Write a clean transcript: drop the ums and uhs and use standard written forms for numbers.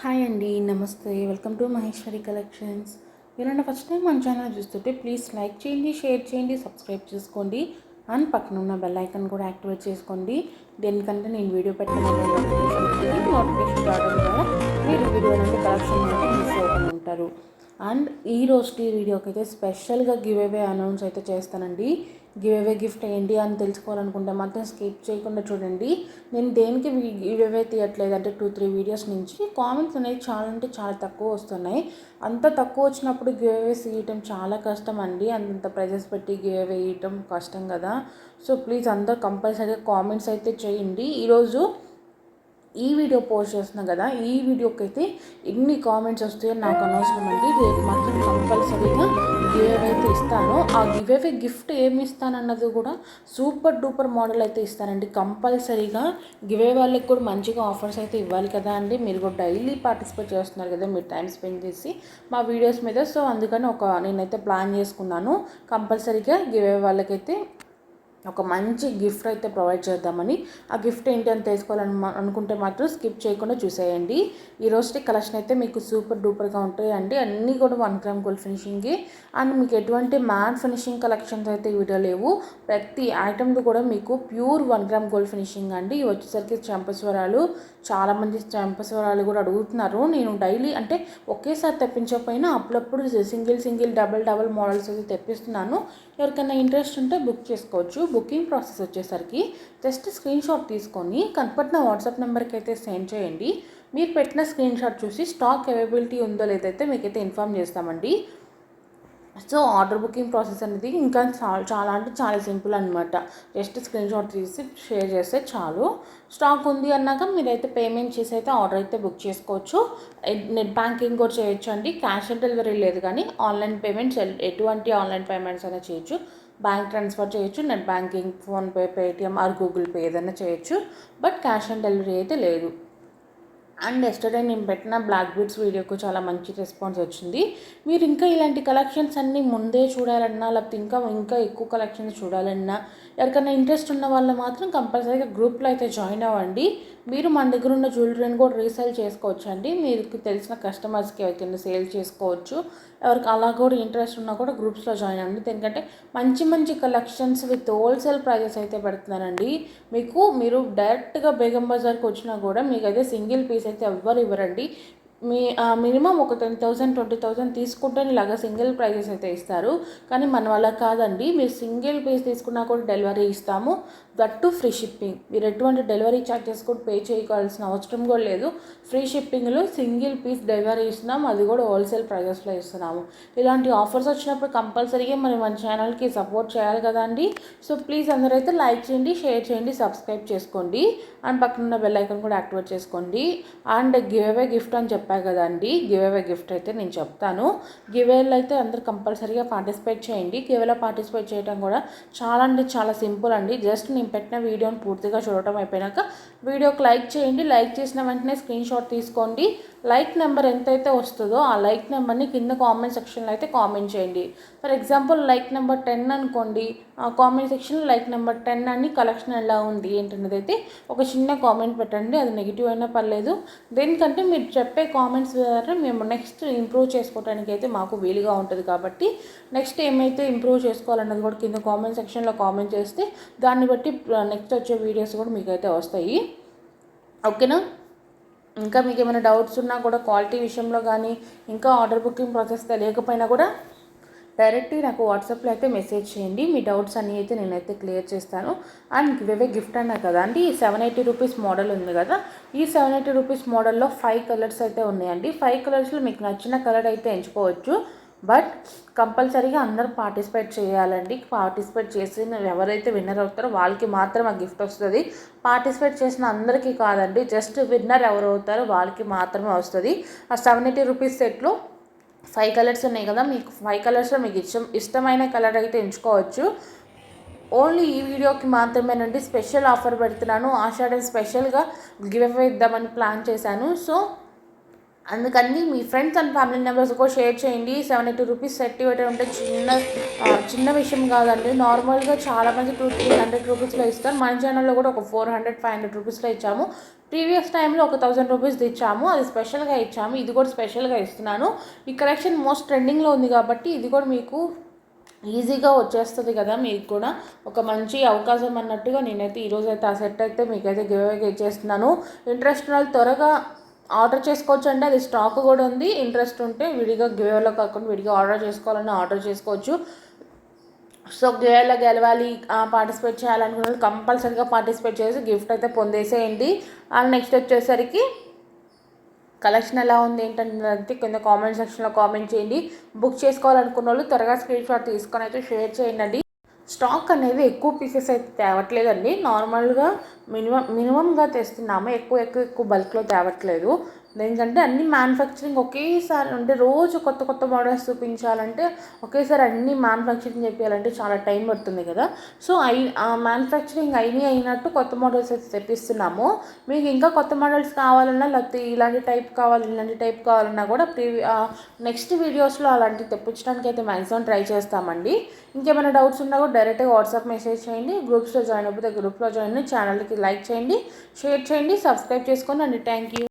Hi అండి, నమస్తే. Welcome to Maheshwari collections. ఎవరైనా ఫస్ట్ టైం మన ఛానల్ చూస్తుంటే ప్లీజ్ లైక్ చేయండి, షేర్ చేయండి, సబ్స్క్రైబ్ చేసుకోండి అండ్ పక్కన ఉన్న బెల్ ఐకాన్ కూడా యాక్టివేట్ చేసుకోండి. దేనికంటే నేను వీడియో పెట్టడం నోటిఫికేషన్ రావడం ద్వారా మీరు వీడియో నుండి కలెక్షన్ మిస్ అవ్వకుండా ఉంటారు. అండ్ ఈ రోజుకి వీడియోకి అయితే స్పెషల్గా గివ్ అవే అనౌన్స్ అయితే చేస్తానండి. గివ్ అవే గిఫ్ట్ ఏంటి అని తెలుసుకోవాలనుకుంటే మాత్రం స్కిప్ చేయకుండా చూడండి. నేను దేనికి గివ్ అవే తీయట్లేదు అంటే 2-3 వీడియోస్ నుంచి కామెంట్స్ అనేవి చాలా అంటే చాలా తక్కువ వస్తున్నాయి. అంత తక్కువ వచ్చినప్పుడు గివ్ అవేస్ ఇవ్వటం చాలా కష్టం అండి. అంత ప్రైజెస్ పెట్టి గివ్ అవే ఇవ్వటం కష్టం కదా. సో ప్లీజ్ అందరూ కంపల్సరీగా కామెంట్స్ అయితే చేయండి. ఈరోజు ఈ వీడియో పోస్ట్ చేస్తున్నాను కదా, ఈ వీడియోకి అయితే ఎన్ని కామెంట్స్ వస్తాయో నాకు అనవసరం అండి. రేపు మాత్రం కంపల్సరీగా గివ్ అవే అయితే ఇస్తాను. ఆ గివ్ అవే గిఫ్ట్ ఏమి ఇస్తానన్నది కూడా సూపర్ డూపర్ మోడల్ అయితే ఇస్తానండి. కంపల్సరీగా గివ్ అవే వాళ్ళకి కూడా మంచిగా ఆఫర్స్ అయితే ఇవ్వాలి కదా అండి. మీరు కూడా డైలీ పార్టిసిపేట్ చేస్తున్నారు కదా, మీరు టైం స్పెండ్ చేసి మా వీడియోస్ మీద. సో అందుకని నేనైతే ప్లాన్ చేసుకున్నాను, కంపల్సరీగా గివ్ అవే వాళ్ళకైతే ఒక మంచి గిఫ్ట్ అయితే ప్రొవైడ్ చేద్దామని. ఆ గిఫ్ట్ ఏంటి అని తెలుసుకోవాలని అనుకుంటే మాత్రం స్కిప్ చేయకుండా చూసేయండి. ఈ రోజు కలెక్షన్ అయితే మీకు సూపర్ డూపర్గా ఉంటాయండి. అన్నీ కూడా 1 గ్రామ్ గోల్డ్ ఫినిషింగ్కి అండ్ మీకు ఎటువంటి మ్యాట్ ఫినిషింగ్ కలెక్షన్స్ అయితే ఈ వీడియో లేవు. ప్రతి ఐటమ్లు కూడా మీకు ప్యూర్ 1 గ్రామ్ గోల్డ్ ఫినిషింగ్ అండి. ఇవి వచ్చేసరికి చెంపస్వరాలు. చాలామంది చెంపస్వరాలు కూడా అడుగుతున్నారు. నేను డైలీ అంటే ఒకేసారి తెప్పించకపోయినా అప్పుడప్పుడు సింగిల్ డబల్ మోడల్స్ అయితే తెప్పిస్తున్నాను. ఎవరికైనా ఇంట్రెస్ట్ ఉంటే బుక్ చేసుకోవచ్చు. బుకింగ్ ప్రాసెస్ వచ్చేసరికి జస్ట్ స్క్రీన్ షాట్ తీసుకొని కనపడిన వాట్సాప్ నెంబర్కి అయితే సెండ్ చేయండి. మీరు పెట్టిన స్క్రీన్ షాట్ చూసి స్టాక్ అవైలబిలిటీ ఉందో లేదైతే మీకైతే ఇన్ఫామ్ చేస్తామండి. సో ఆర్డర్ బుకింగ్ ప్రాసెస్ అనేది ఇంకా చాలా అంటే చాలా సింపుల్ అనమాట. జస్ట్ స్క్రీన్ షాట్ తీసి షేర్ చేస్తే చాలు. స్టాక్ ఉంది అన్నాక మీరైతే పేమెంట్ చేసి అయితే ఆర్డర్ అయితే బుక్ చేసుకోవచ్చు. నెట్ బ్యాంకింగ్ కూడా చేయొచ్చు అండి. క్యాష్ ఆన్ డెలివరీ లేదు, కానీ ఆన్లైన్ పేమెంట్స్ ఎటువంటి ఆన్లైన్ పేమెంట్స్ అయినా చేయొచ్చు. బ్యాంక్ ట్రాన్స్ఫర్ చేయొచ్చు, net banking, PhonePe, Paytm are Google pay ఏదైనా చేయొచ్చు. బట్ క్యాష్ ఆన్ డెలివరీ అయితే లేదు. అండ్ ఎస్టర్డే నేను పెట్టిన బ్లాక్ బీడ్స్ వీడియోకు చాలా మంచి రెస్పాన్స్ వచ్చింది. మీరు ఇంకా ఇలాంటి కలెక్షన్స్ అన్నీ ముందే చూడాలన్నా, లేకపోతే ఇంకా ఎక్కువ కలెక్షన్స్ చూడాలన్నా, ఎవరికైనా ఇంట్రెస్ట్ ఉన్న వాళ్ళు మాత్రం కంపల్సరీగా గ్రూప్లో అయితే జాయిన్ అవ్వండి. మీరు మన దగ్గర ఉన్న జ్యువెలరీని కూడా రీసేల్ చేసుకోవచ్చు అండి. మీకు తెలిసిన కస్టమర్స్కి ఎవరికైనా సేల్ చేసుకోవచ్చు. ఎవరికి అలా కూడా ఇంట్రెస్ట్ ఉన్నా కూడా గ్రూప్స్లో జాయిన్ అవ్వండి. ఎందుకంటే మంచి కలెక్షన్స్ విత్ హోల్సేల్ ప్రైజెస్ అయితే పెడుతున్నానండి. మీరు డైరెక్ట్గా బేగం బజార్కి వచ్చినా కూడా మీకు అయితే సింగిల్ పీస్ అయితే ఎవ్వరు ఇవ్వరండి. మినిమం ఒక 10,000 20,000 తీసుకుంటేనే ఇలాగా సింగిల్ ప్రైజెస్ అయితే ఇస్తారు. కానీ మన వాళ్ళ కాదండి. మీరు సింగిల్ పీస్ తీసుకున్నా కూడా డెలివరీ ఇస్తాము. That to free shipping. మీరు ఎటువంటి డెలివరీ ఛార్జెస్ కూడా పే చేయవలసిన అవసరం కూడా లేదు. ఫ్రీ షిప్పింగ్లో సింగిల్ పీస్ డెలివరీ ఇస్తున్నాము, అది కూడా హోల్సేల్ ప్రైజెస్లో ఇస్తున్నాము. ఇలాంటి ఆఫర్స్ వచ్చినప్పుడు కంపల్సరీగా మన ఛానల్కి సపోర్ట్ చేయాలి కదండి. సో ప్లీజ్ అందరైతే లైక్ చేయండి, షేర్ చేయండి, సబ్స్క్రైబ్ చేసుకోండి అండ్ పక్కన ఉన్న బెల్ ఐకాన్ కూడా యాక్టివేట్ చేసుకోండి. అండ్ గివ్ అవే గిఫ్ట్ అని చెప్పాను కదండి, గివ్ అవే గిఫ్ట్ అయితే నేను చెప్తాను. గివ్ అవేలో అయితే అందరూ కంపల్సరీగా పార్టిసిపేట్ చేయండి. గివ్ అవేలో పార్టిసిపేట్ చేయడం కూడా చాలా అంటే చాలా సింపుల్ అండి. జస్ట్ నేను పెట్టిన వీడియోని పూర్తిగా చూడటం అయిపోయాక వీడియోకి లైక్ చేయండి. లైక్ చేసిన వెంటనే స్క్రీన్ షాట్ తీసుకోండి. లైక్ నెంబర్ ఎంతైతే వస్తుందో ఆ లైక్ నెంబర్ని కింద కామెంట్ సెక్షన్లో అయితే కామెంట్ చేయండి. ఫర్ ఎగ్జాంపుల్ లైక్ నెంబర్ 10 అనుకోండి. ఆ కామెంట్ సెక్షన్లో లైక్ నెంబర్ 10 అని కలెక్షన్ ఎలా ఉంది ఏంటనేది అయితే ఒక చిన్న కామెంట్ పెట్టండి. అది నెగిటివ్ అయినా పర్లేదు. దేనికంటే మీరు చెప్పే కామెంట్స్ ద్వారా మేము నెక్స్ట్ ఇంప్రూవ్ చేసుకోవడానికి అయితే మాకు వీలుగా ఉంటుంది. కాబట్టి నెక్స్ట్ ఏమైతే ఇంప్రూవ్ చేసుకోవాలన్నది కూడా కింద కామెంట్ సెక్షన్లో కామెంట్ చేస్తే దాన్ని బట్టి నెక్స్ట్ వచ్చే వీడియోస్ కూడా మీకైతే వస్తాయి. ఓకేనా? ఇంకా మీకు ఏమైనా డౌట్స్ ఉన్నా కూడా క్వాలిటీ విషయంలో కానీ ఇంకా ఆర్డర్ బుకింగ్ ప్రాసెస్ తెలియకపోయినా కూడా డైరెక్ట్గా నాకు వాట్సాప్లో అయితే మెసేజ్ చేయండి. మీ డౌట్స్ అన్నీ అయితే నేనైతే క్లియర్ చేస్తాను. అండ్ గివ్ అవే గిఫ్ట్ అన్నా కదా అండి, ఈ 780 రూపీస్ మోడల్ ఉంది కదా, ఈ 780 రూపీస్ మోడల్లో 5 కలర్స్ అయితే ఉన్నాయండి. 5 కలర్స్లో మీకు నచ్చిన కలర్ అయితే ఎంచుకోవచ్చు. బట్ కంపల్సరీగా అందరూ పార్టిసిపేట్ చేయాలండి. పార్టిసిపేట్ చేసి ఎవరైతే విన్నర్ అవుతారో వాళ్ళకి మాత్రం ఆ గిఫ్ట్ వస్తుంది. పార్టిసిపేట్ చేసిన అందరికీ కాదండి, జస్ట్ విన్నర్ ఎవరు అవుతారో వాళ్ళకి మాత్రమే వస్తుంది. ఆ 780 రూపీస్ సెట్లో 5 కలర్స్ ఉన్నాయి కదా, మీకు 5 కలర్స్లో మీకు ఇష్టమైన కలర్ అయితే ఎంచుకోవచ్చు. ఓన్లీ ఈ వీడియోకి మాత్రమేనండి స్పెషల్ ఆఫర్ పెడుతున్నాను. ఆషాఢం స్పెషల్గా గివ్ అవే ఇద్దామని ప్లాన్ చేశాను. సో అందుకని మీ ఫ్రెండ్స్ అండ్ ఫ్యామిలీ మెంబర్స్ కూడా షేర్ చేయండి. 72 రూపీస్ సెట్ ఇవ్వడం అంటే చిన్న విషయం కాదండి. నార్మల్గా చాలామంది 200-300 రూపీస్లో ఇస్తారు. మన ఛానల్లో కూడా ఒక 400-500 రూపీస్లో ఇచ్చాము. ప్రీవియస్ టైంలో ఒక 1000 రూపీస్ ఇచ్చాము, అది స్పెషల్గా ఇచ్చాము. ఇది కూడా స్పెషల్గా ఇస్తున్నాను. ఈ కలెక్షన్ మోస్ట్ ట్రెండింగ్లో ఉంది కాబట్టి ఇది కూడా మీకు ఈజీగా వచ్చేస్తుంది కదా. మీకు కూడా ఒక మంచి అవకాశం అన్నట్టుగా నేనైతే ఈరోజు అయితే ఆ సెట్ అయితే మీకైతే గివ్ అవేగా ఇచ్చేస్తున్నాను. ఇంట్రెస్ట్ ఉన్న త్వరగా ఆర్డర్ చేసుకోవచ్చు అండి. అది స్టాక్ కూడా ఉంది. ఇంట్రెస్ట్ ఉంటే విడిగా గివేలో కాకుండా విడిగా ఆర్డర్ చేసుకోవాలని ఆర్డర్ చేసుకోవచ్చు. సో గివేలో గెలవాలి, పార్టిసిపేట్ చేయాలనుకున్న కంపల్సరీగా పార్టిసిపేట్ చేసి గిఫ్ట్ అయితే పొందేసేయండి. అండ్ నెక్స్ట్ వచ్చేసరికి కలెక్షన్ ఎలా ఉంది ఏంటంటే కింద కామెంట్ సెక్షన్లో కామెంట్ చేయండి. బుక్ చేసుకోవాలనుకున్న వాళ్ళు త్వరగా స్క్రీన్ షాట్ తీసుకొని అయితే షేర్ చేయండి. స్టాక్ అనేది ఎక్కువ పీసెస్ అయితే తేవట్లేదండి. నార్మల్గా మినిమంగా తెస్తున్నాము. ఎక్కువ బల్క్లో తేవట్లేదు. ఎందుకంటే అన్ని మ్యానుఫ్యాక్చరింగ్ ఒకేసారి అంటే రోజు కొత్త మోడల్స్ చూపించాలంటే ఒకేసారి అన్ని మ్యానుఫ్యాక్చరింగ్ చేయాలంటే చాలా టైం పడుతుంది కదా. సో మ్యానుఫ్యాక్చరింగ్ అయినట్టు కొత్త మోడల్స్ అయితే తెప్పిస్తున్నాము. మీకు ఇంకా కొత్త మోడల్స్ కావాలన్నా లేకపోతే ఇలాంటి టైప్ కావాలన్నా కూడా నెక్స్ట్ వీడియోస్లో అలాంటివి తెప్పించడానికి అయితే మ్యాక్సిమం ట్రై చేస్తామండి. ఇంకేమైనా డౌట్స్ ఉన్నా కూడా డైరెక్ట్గా వాట్సాప్ మెసేజ్ చేయండి. గ్రూప్స్లో జాయిన్ అయిపోతే గ్రూప్లో జాయిన్ అయ్యి ఛానల్కి లైక్ చేయండి, షేర్ చేయండి, సబ్స్క్రైబ్ చేసుకోండి అండి. Thank you.